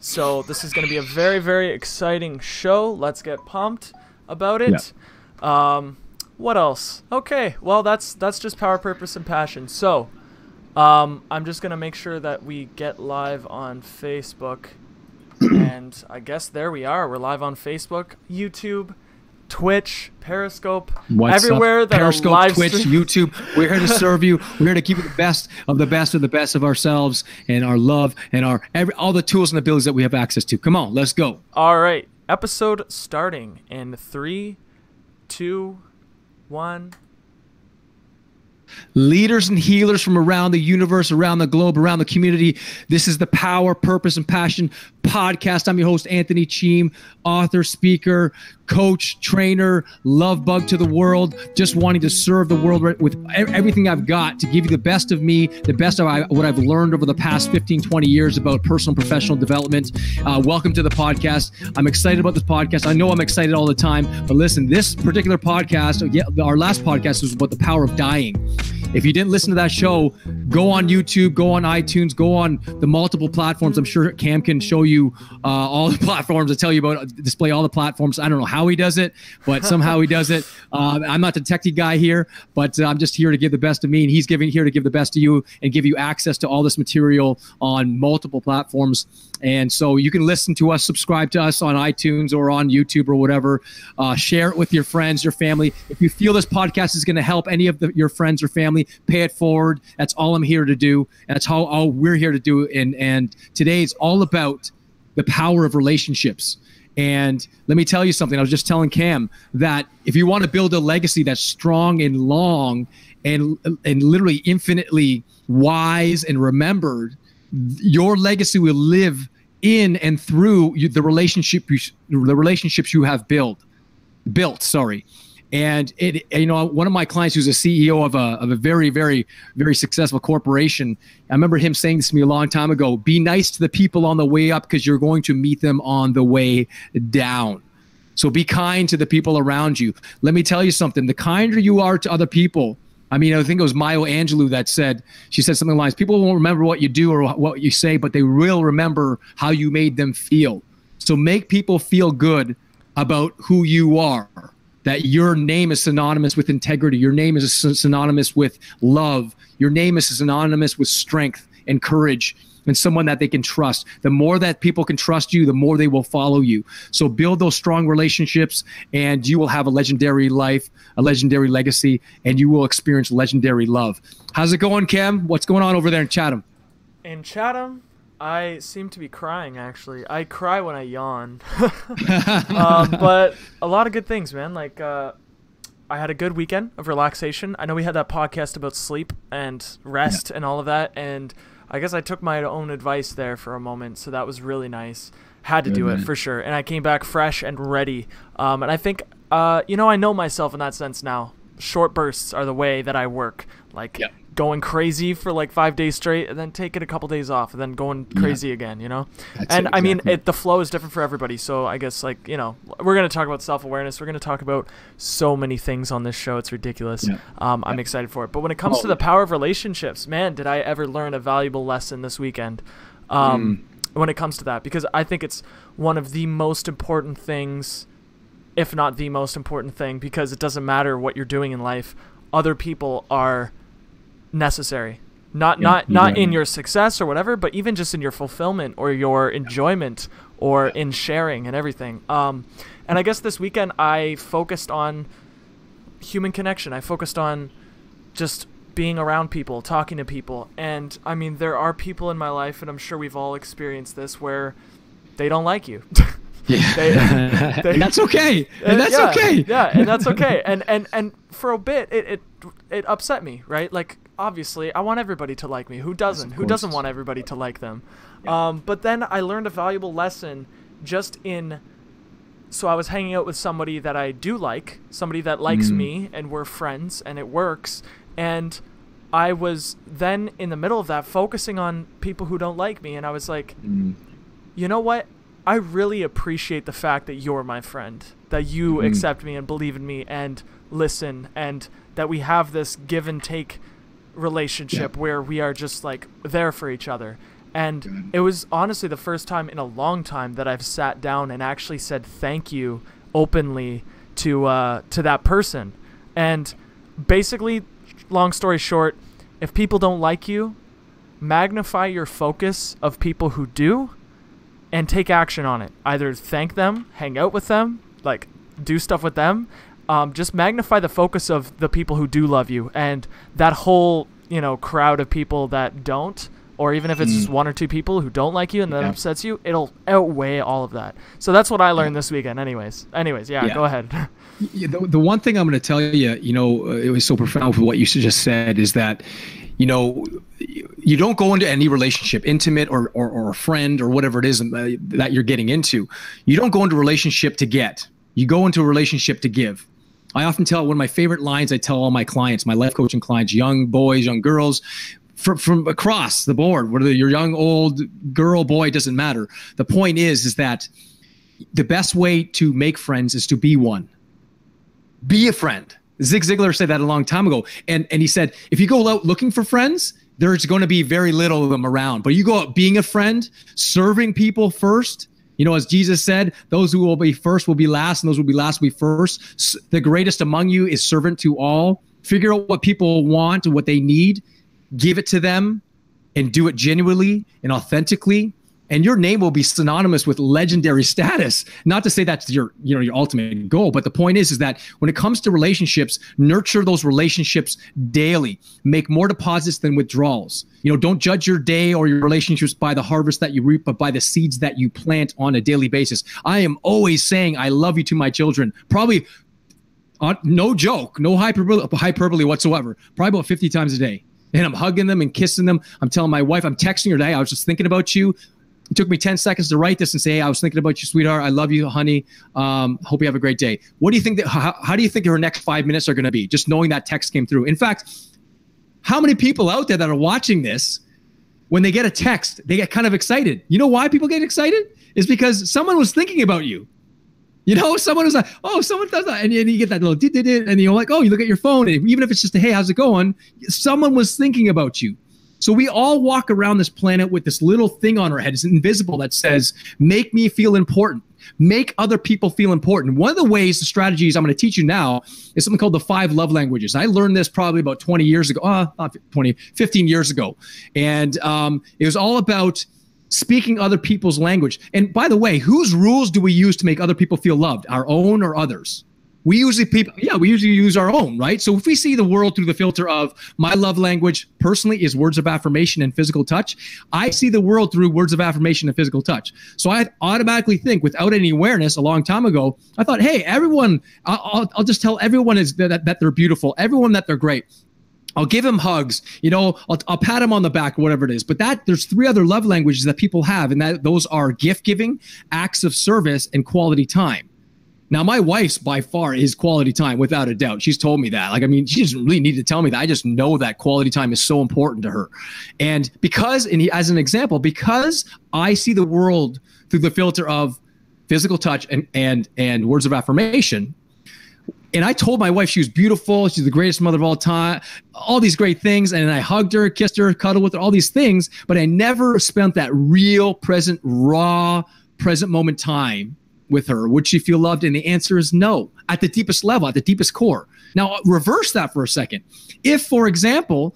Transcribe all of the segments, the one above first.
So this is going to be a very, very exciting show. Let's get pumped about it. Yeah. What else? Okay, well, that's just power, purpose, and passion. So I'm just going to make sure that we get live on Facebook. And I guess there we are. We're live on Facebook, YouTube, Twitch, Periscope, everywhere that Periscope, live Twitch, YouTube. We're here to serve you. We're here to keep you the best of the best of the best of ourselves and our love and all the tools and abilities that we have access to. Come on, let's go. All right. Episode starting in 3, 2, 1. Leaders and healers from around the universe, around the globe, around the community. This is the Power, Purpose, and Passion podcast. I'm your host, Anthony Cheam, author, speaker, coach, trainer, love bug to the world, just wanting to serve the world with everything I've got to give you the best of me, the best of what I've learned over the past 15, 20 years about personal and professional development. Welcome to the podcast. I'm excited about this podcast. I know I'm excited all the time, but listen, this particular podcast, our last podcast was about the power of dying. If you didn't listen to that show, go on YouTube, go on iTunes, go on the multiple platforms. I'm sure Cam can show you all the platforms to tell you about, display all the platforms. I don't know how he does it, but somehow he does it. I'm not the techie guy here, but I'm just here to give the best of me, and he's here to give the best of you and give you access to all this material on multiple platforms. And so you can listen to us, subscribe to us on iTunes or on YouTube or whatever. Share it with your friends, your family. If you feel this podcast is going to help any of your friends or family, pay it forward. That's all I'm here to do. That's all we're here to do. And today it's all about the power of relationships. And let me tell you something. I was just telling Cam that if you want to build a legacy that's strong and long and literally infinitely wise and remembered, your legacy will live in and through the relationships you have built. And one of my clients who's a CEO of a very, very, very successful corporation, I remember him saying this to me a long time ago: be nice to the people on the way up because you're going to meet them on the way down. So be kind to the people around you. Let me tell you something. The kinder you are to other people, I think it was Maya Angelou that said something along lines, people won't remember what you do or what you say, but they will remember how you made them feel. So make people feel good about who you are, that your name is synonymous with integrity. Your name is synonymous with love. Your name is synonymous with strength and courage and someone that they can trust. The more that people can trust you, the more they will follow you. So build those strong relationships and you will have a legendary life, a legendary legacy, and you will experience legendary love. How's it going, Cam? What's going on over there in Chatham? In Chatham, I seem to be crying, actually. I cry when I yawn. But a lot of good things, man. Like, I had a good weekend of relaxation. I know we had that podcast about sleep and rest and all of that, and I guess I took my own advice there for a moment, so that was really nice. Had to do it for sure, and I came back fresh and ready. And I think, I know myself in that sense now. Short bursts are the way that I work, going crazy for like 5 days straight, and then taking a couple days off, and then going crazy again. The flow is different for everybody. So I guess we're gonna talk about self-awareness. We're gonna talk about so many things on this show. It's ridiculous. I'm excited for it. But when it comes to the power of relationships, man, did I ever learn a valuable lesson this weekend when it comes to that, because I think it's one of the most important things, if not the most important thing, because it doesn't matter what you're doing in life. Other people are necessary, not in your success or whatever, but even just in your fulfillment or your enjoyment or in sharing and everything. And I guess this weekend I focused on human connection. I focused on just being around people, talking to people. And there are people in my life, and I'm sure we've all experienced this, where they don't like you. And that's okay. And that's okay. Yeah, and that's okay. And for a bit, it upset me, right? Like, obviously, I want everybody to like me. Who doesn't? Who doesn't want everybody to like them? But then I learned a valuable lesson so I was hanging out with somebody that I do like, somebody that likes me, and we're friends, and it works. And I was then in the middle of that focusing on people who don't like me, and I was like, you know what? I really appreciate the fact that you're my friend, that you accept me and believe in me and listen, and that we have this give and take relationship where we are just like there for each other. And it was honestly the first time in a long time that I've sat down and actually said thank you openly to that person. And basically, long story short, if people don't like you, magnify your focus of people who do and take action on it. Either thank them, hang out with them, like do stuff with them. Just magnify the focus of the people who do love you, and that whole, crowd of people that don't, or even if it's just one or two people who don't like you and that upsets you, it'll outweigh all of that. So that's what I learned this weekend. Anyways, go ahead. The one thing I'm going to tell you, it was so profound for what you just said, is that, you don't go into any relationship, intimate or a friend or whatever it is that you're getting into. You don't go into a relationship to get. You go into a relationship to give. I often tell, one of my favorite lines I tell all my clients, my life coaching clients, young boys, young girls, from across the board, whether you're young, old, girl, boy, doesn't matter. The point is that the best way to make friends is to be one. Be a friend. Zig Ziglar said that a long time ago. And he said, if you go out looking for friends, there's going to be very little of them around. But you go out being a friend, serving people first. As Jesus said, those who will be first will be last, and those who will be last will be first. The greatest among you is servant to all. Figure out what people want and what they need. Give it to them and do it genuinely and authentically. And your name will be synonymous with legendary status. Not to say that's your ultimate goal, but the point is that when it comes to relationships, nurture those relationships daily. Make more deposits than withdrawals. Don't judge your day or your relationships by the harvest that you reap, but by the seeds that you plant on a daily basis. I am always saying I love you to my children. Probably, no joke, no hyperbole whatsoever. Probably about 50 times a day. And I'm hugging them and kissing them. I'm telling my wife, I'm texting her today, I was just thinking about you. It took me 10 seconds to write this and say, hey, I was thinking about you, sweetheart. I love you, honey. Hope you have a great day. What do you think how do you think her next 5 minutes are going to be? Just knowing that text came through. In fact, how many people out there that are watching this, when they get a text, they get kind of excited? You know why people get excited? It's because someone was thinking about you. Someone was like, oh, someone does that. And you get that little did, and you're like, oh, you look at your phone. And even if it's just a, hey, how's it going? Someone was thinking about you. So we all walk around this planet with this little thing on our head. It's invisible that says, make me feel important. Make other people feel important. One of the ways, the strategies I'm going to teach you now is something called the 5 love languages. I learned this probably about 20 years ago, not 20, 15 years ago. And it was all about speaking other people's language. And by the way, whose rules do we use to make other people feel loved? Our own or others? We usually use our own, right? So if we see the world through the filter of my love language personally is words of affirmation and physical touch, I see the world through words of affirmation and physical touch. So I automatically think, without any awareness, a long time ago, I thought, hey, everyone, I'll just tell everyone that they're beautiful, everyone that they're great. I'll give him hugs, I'll pat him on the back, whatever it is. But there's 3 other love languages that people have, and those are gift giving, acts of service, and quality time. Now, my wife's by far is quality time, without a doubt. She's told me that. She doesn't really need to tell me that. I just know that quality time is so important to her. And as an example, because I see the world through the filter of physical touch and words of affirmation, and I told my wife she was beautiful, she's the greatest mother of all time, all these great things, and I hugged her, kissed her, cuddled with her, all these things, but I never spent that real, present, raw, present moment time with her. Would she feel loved? And the answer is no, at the deepest level, at the deepest core. Now, reverse that for a second. If, for example,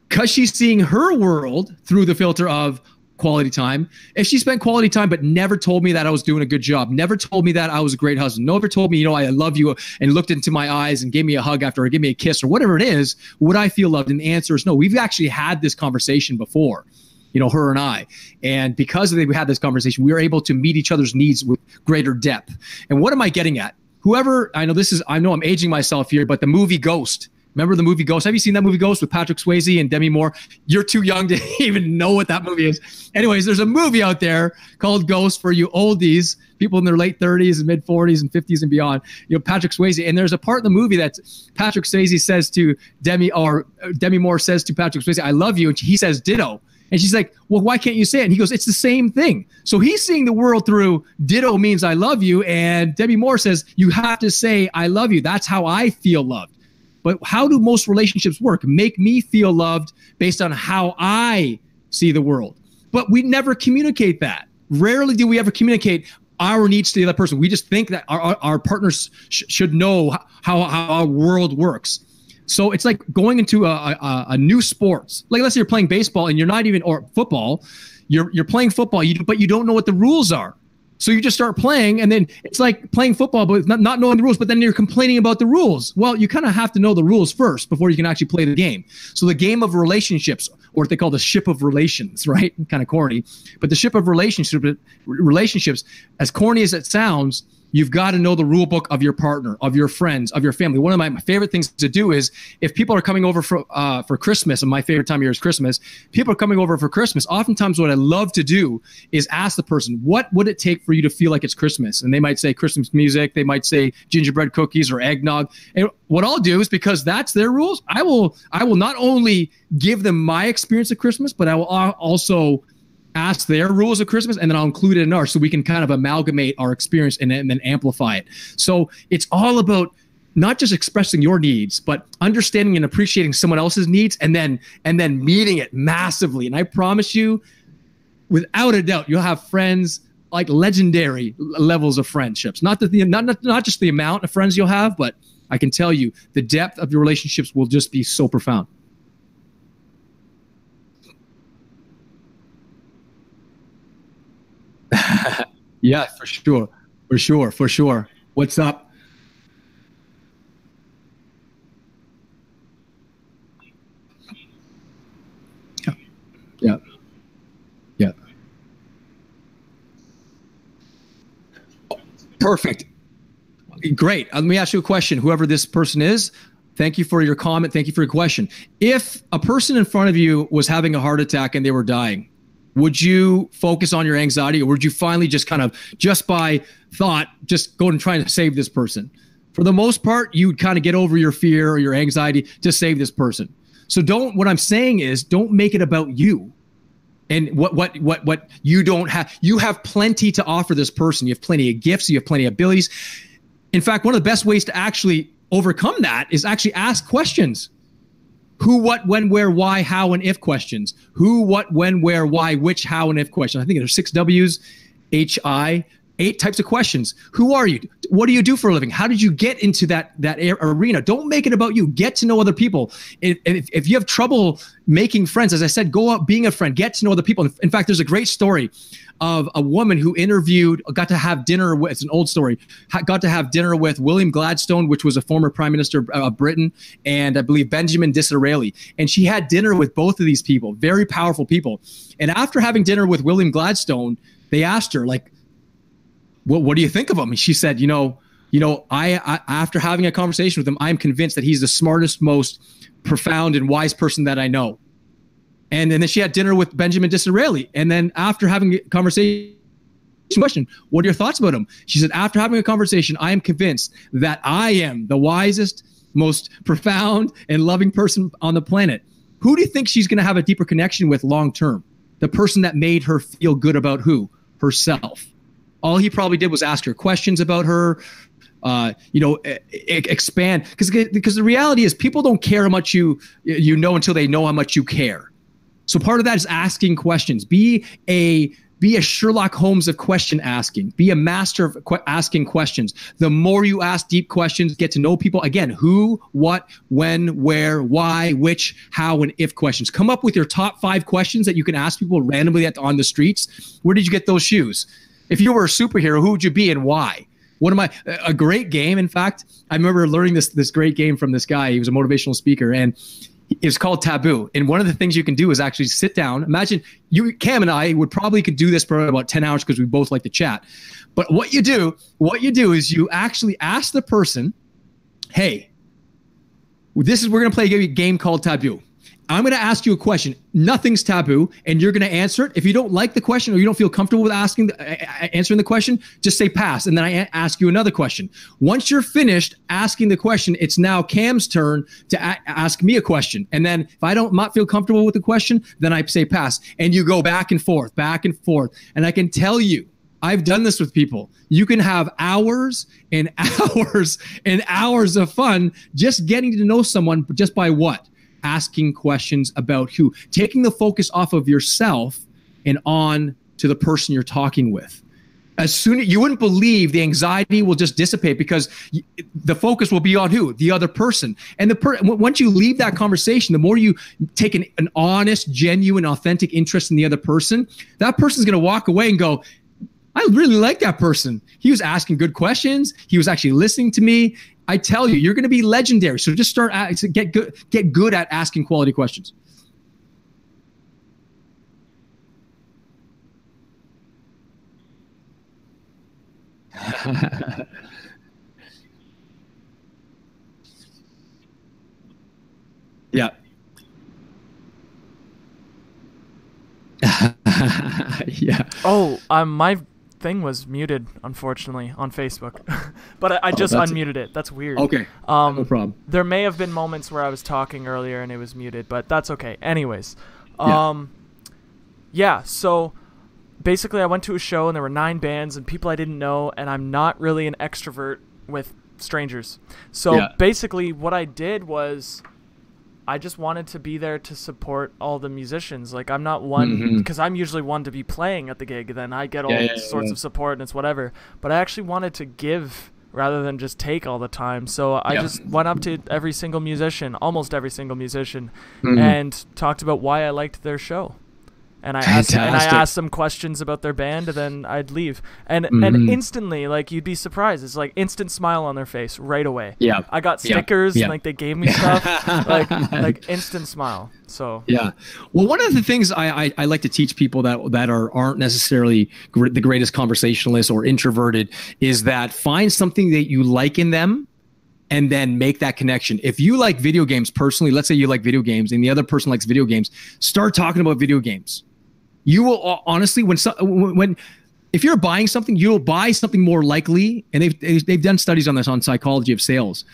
because she's seeing her world through the filter of quality time, if she spent quality time but never told me that I was doing a good job, never told me that I was a great husband, never told me, I love you, and looked into my eyes and gave me a hug after, or give me a kiss, or whatever it is, would I feel loved? And the answer is no. We've actually had this conversation before. Her and I. And because we had this conversation, we were able to meet each other's needs with greater depth. And what am I getting at? I know I'm aging myself here, but the movie Ghost. Remember the movie Ghost? Have you seen that movie Ghost with Patrick Swayze and Demi Moore? You're too young to even know what that movie is. Anyways, there's a movie out there called Ghost for you oldies, people in their late 30s and mid 40s and 50s and beyond. Patrick Swayze. And there's a part in the movie that Patrick Swayze says to Demi Moore says to Patrick Swayze, I love you. And he says ditto. And she's like, well, why can't you say it? And he goes, it's the same thing. So he's seeing the world through ditto means I love you. And Demi Moore says, you have to say I love you. That's how I feel loved. But how do most relationships work? Make me feel loved based on how I see the world. but we never communicate that. Rarely do we ever communicate our needs to the other person. We just think that our partners should know how our world works. So it's like going into a new sports. Like let's say you're playing baseball and you're not even, or football, you're playing football, but you don't know what the rules are. So you just start playing, and then it's like playing football, but not knowing the rules, but then you're complaining about the rules. Well, you kind of have to know the rules first before you can actually play the game. So the game of relationships, or what they call the ship of relations, right? Kind of corny. But the ship of relationships, as corny as it sounds, you've got to know the rule book of your partner, of your friends, of your family. One of my favorite things to do is if people are coming over for Christmas, and my favorite time of year is Christmas, people are coming over for Christmas. Oftentimes what I love to do is ask the person, what would it take for you to feel like it's Christmas? And they might say Christmas music. They might say gingerbread cookies or eggnog. And what I'll do is, because that's their rules, I will not only give them my experience of Christmas, but I will also ask their rules of Christmas, and then I'll include it in ours so we can kind of amalgamate our experience and then amplify it. So it's all about not just expressing your needs, but understanding and appreciating someone else's needs, and then meeting it massively. And I promise you, without a doubt, you'll have friends, like legendary levels of friendships. Not just the amount of friends you'll have, but I can tell you the depth of your relationships will just be so profound. Yeah, for sure. What's up? Yeah, yeah. Perfect. Great. Let me ask you a question. Whoever this person is, thank you for your comment. Thank you for your question. If a person in front of you was having a heart attack and they were dying, would you focus on your anxiety, or would you finally just kind of, just by thought, just go and try to save this person? For the most part, you would kind of get over your fear or your anxiety to save this person. So what I'm saying is, don't make it about you and what you don't have. You have plenty to offer this person. You have plenty of gifts. You have plenty of abilities. In fact, one of the best ways to actually overcome that is actually ask questions. Who, what, when, where, why, how, and if questions. Who, what, when, where, why, which, how, and if questions. I think there's 6 W's, H-I, 8 types of questions. Who are you? What do you do for a living? How did you get into that arena? Don't make it about you. Get to know other people. If you have trouble making friends, as I said, go out being a friend. Get to know other people. In fact, there's a great story of a woman who got to have dinner with, it's an old story, got to have dinner with William Gladstone, which was a former prime minister of Britain, and I believe Benjamin Disraeli. And she had dinner with both of these people, very powerful people. And after having dinner with William Gladstone, they asked her, like, what do you think of him? And she said, I after having a conversation with him, I'm convinced that he's the smartest, most profound and wise person that I know. And then she had dinner with Benjamin Disraeli. And then after having a conversation, question, what are your thoughts about him? She said, after having a conversation, I am convinced that I am the wisest, most profound and loving person on the planet. Who do you think she's going to have a deeper connection with long term? The person that made her feel good about who? Herself. All he probably did was ask her questions about her, expand. Because the reality is, people don't care how much you know until they know how much you care. So part of that is asking questions. Be a Sherlock Holmes of question asking. Be a master of asking questions. The more you ask deep questions, get to know people. Again, who, what, when, where, why, which, how, and if questions. Come up with your top 5 questions that you can ask people randomly on the streets. Where did you get those shoes? If you were a superhero, who would you be and why? A great game. In fact, I remember learning this great game from this guy. He was a motivational speaker, and it's called Taboo. And one of the things you can do is actually sit down. Imagine Cam and I could do this for about 10 hours because we both like to chat. But what you do is you actually ask the person, hey, we're going to play a game called Taboo. I'm going to ask you a question. Nothing's taboo, and you're going to answer it. If you don't like the question or you don't feel comfortable with answering the question, just say pass, and then I ask you another question. Once you're finished asking the question, it's now Cam's turn to ask me a question. And then if I don't not feel comfortable with the question, then I say pass, and you go back and forth, back and forth. And I can tell you, I've done this with people. You can have hours and hours and hours of fun just getting to know someone just by what? Asking questions about who, taking the focus off of yourself and on to the person you're talking with. As soon as you wouldn't believe, the anxiety will just dissipate because the focus will be on who? The other person. And once you leave that conversation, the more you take an honest, genuine, authentic interest in the other person, that person's going to walk away and go, I really like that person. He was asking good questions. He was actually listening to me. I tell you, you're going to be legendary. So just get good at asking quality questions. Yeah. Yeah. Oh, my thing was muted, unfortunately, on Facebook, but I just unmuted it. That's weird. Okay. No problem. There may have been moments where I was talking earlier and it was muted, but that's okay. Anyways, yeah. So basically, I went to a show and there were 9 bands and people I didn't know, and I'm not really an extrovert with strangers. So basically, what I did was, I just wanted to be there to support all the musicians. Like, I'm not one, because I'm usually one to be playing at the gig, then I get all sorts of support and it's whatever. But I actually wanted to give rather than just take all the time. So I just went up to every single musician, almost every single musician, and talked about why I liked their show. And I asked them questions about their band, and then I'd leave. And instantly, like, you'd be surprised. It's like instant smile on their face right away. Yeah. I got stickers, and like they gave me stuff, like instant smile. So yeah. Well, one of the things I like to teach people that aren't necessarily the greatest conversationalists or introverted is that find something that you like in them, and then make that connection. If you like video games personally, let's say you like video games, and the other person likes video games, start talking about video games. You will honestly, if you're buying something, you'll buy something more likely, and they've done studies on this, on psychology of sales.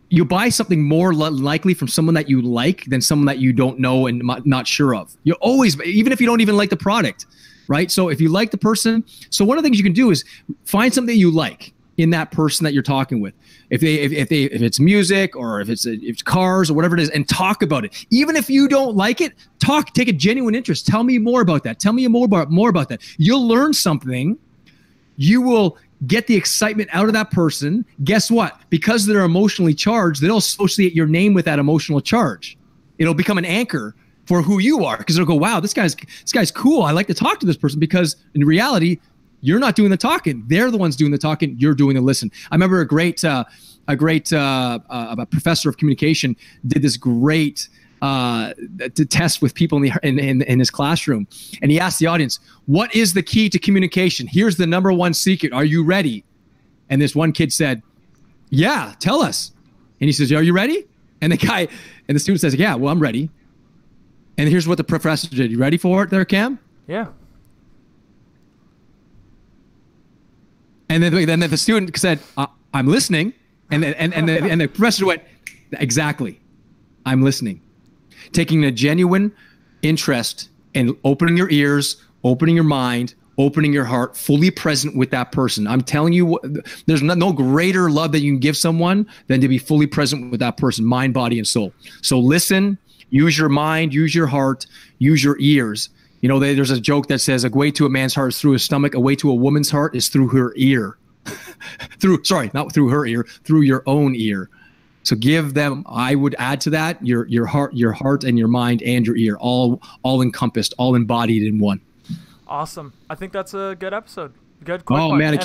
You'll buy something more likely from someone that you like than someone that you don't know and not sure of. You always, even if you don't even like the product, right? So if you like the person, so one of the things you can do is find something you like in that person that you're talking with. If it's music or if it's cars or whatever it is, and talk about it. Even if you don't like it, take a genuine interest. Tell me more about that. Tell me more about that. You'll learn something. You will get the excitement out of that person. Guess what? Because they're emotionally charged, they'll associate your name with that emotional charge. It'll become an anchor for who you are, because they'll go, wow, this guy's cool. I like to talk to this person, because in reality, you're not doing the talking. They're the ones doing the talking. You're doing the listen. I remember a great professor of communication did this great to test with people in his classroom, and he asked the audience, "What is the key to communication? Here's the number one secret. Are you ready?" And this one kid said, "Yeah, tell us." And he says, "Are you ready?" And the student says, "Yeah, well, I'm ready." And here's what the professor did. You ready for it, there, Cam? Yeah. And then the student said, "I'm listening," and the professor went, "Exactly, I'm listening." Taking a genuine interest in opening your ears, opening your mind, opening your heart, fully present with that person. I'm telling you, there's no greater love that you can give someone than to be fully present with that person, mind, body, and soul. So listen, use your mind, use your heart, use your ears. You know, there's a joke that says a way to a man's heart is through his stomach. A way to a woman's heart is through her ear. Not through her ear, through your own ear. So give them, I would add to that, your heart and your mind and your ear, all encompassed, all embodied in one. Awesome. I think that's a good episode. Good. Quick one. Man,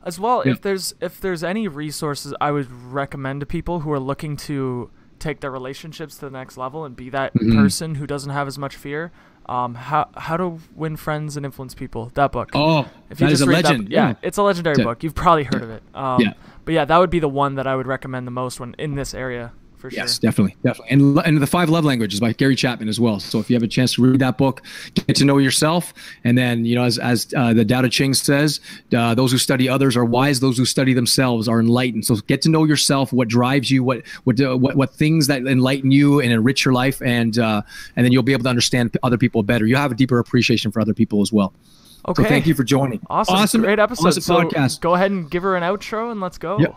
as well, yeah. if there's any resources I would recommend to people who are looking to take their relationships to the next level and be that person who doesn't have as much fear. How to Win Friends and Influence People, that book. Oh, if you that just is a legend. It's a legendary book. You've probably heard of it. But yeah, that would be the one that I would recommend the most when in this area. For sure. Yes, definitely. And The 5 Love Languages by Gary Chapman as well. So if you have a chance to read that book, get to know yourself. And then, you know, as the Tao Te Ching says, those who study others are wise. Those who study themselves are enlightened. So get to know yourself, what drives you, what things that enlighten you and enrich your life. And then you'll be able to understand other people better. You'll have a deeper appreciation for other people as well. Okay. So thank you for joining. Awesome. Great episode. Awesome podcast. Go ahead and give her an outro and let's go. Yep.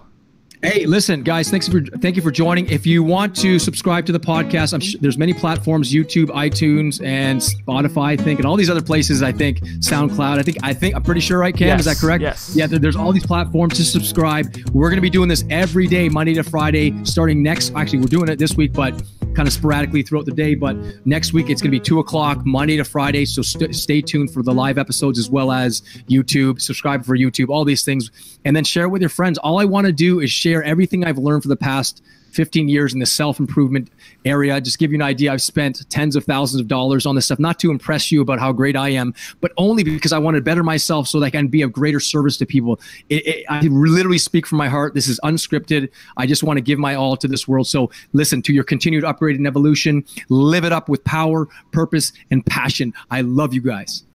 Hey, listen, guys, thank you for joining. If you want to subscribe to the podcast, there's many platforms: YouTube, iTunes, and Spotify, I think, and all these other places. I think SoundCloud. I'm pretty sure, right, Cam? Yes, is that correct? yes. Yeah, there's all these platforms to subscribe. We're going to be doing this every day, Monday to Friday, starting actually, we're doing it this week, but kind of sporadically throughout the day. But next week, it's going to be 2:00, Monday to Friday. So stay tuned for the live episodes, as well as YouTube. Subscribe for YouTube, all these things, and then share it with your friends. All I want to do is share everything I've learned for the past 15 years in the self-improvement area. Just give you an idea, I've spent tens of thousands of dollars on this stuff, not to impress you about how great I am, but only because I want to better myself so that I can be of greater service to people. I literally speak from my heart. This is unscripted. I just want to give my all to this world. So listen, to your continued upgrade and evolution, live it up with power, purpose, and passion. I love you guys.